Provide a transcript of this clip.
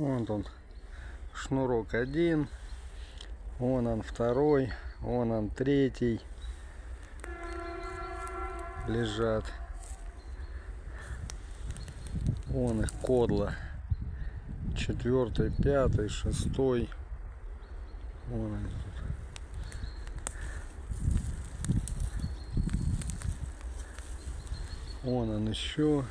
Вон он шнурок один, вон он второй, вон он третий лежат. Вон их кодла. 4-й, 5-й, 6-й. Вон они тут. Вон он еще.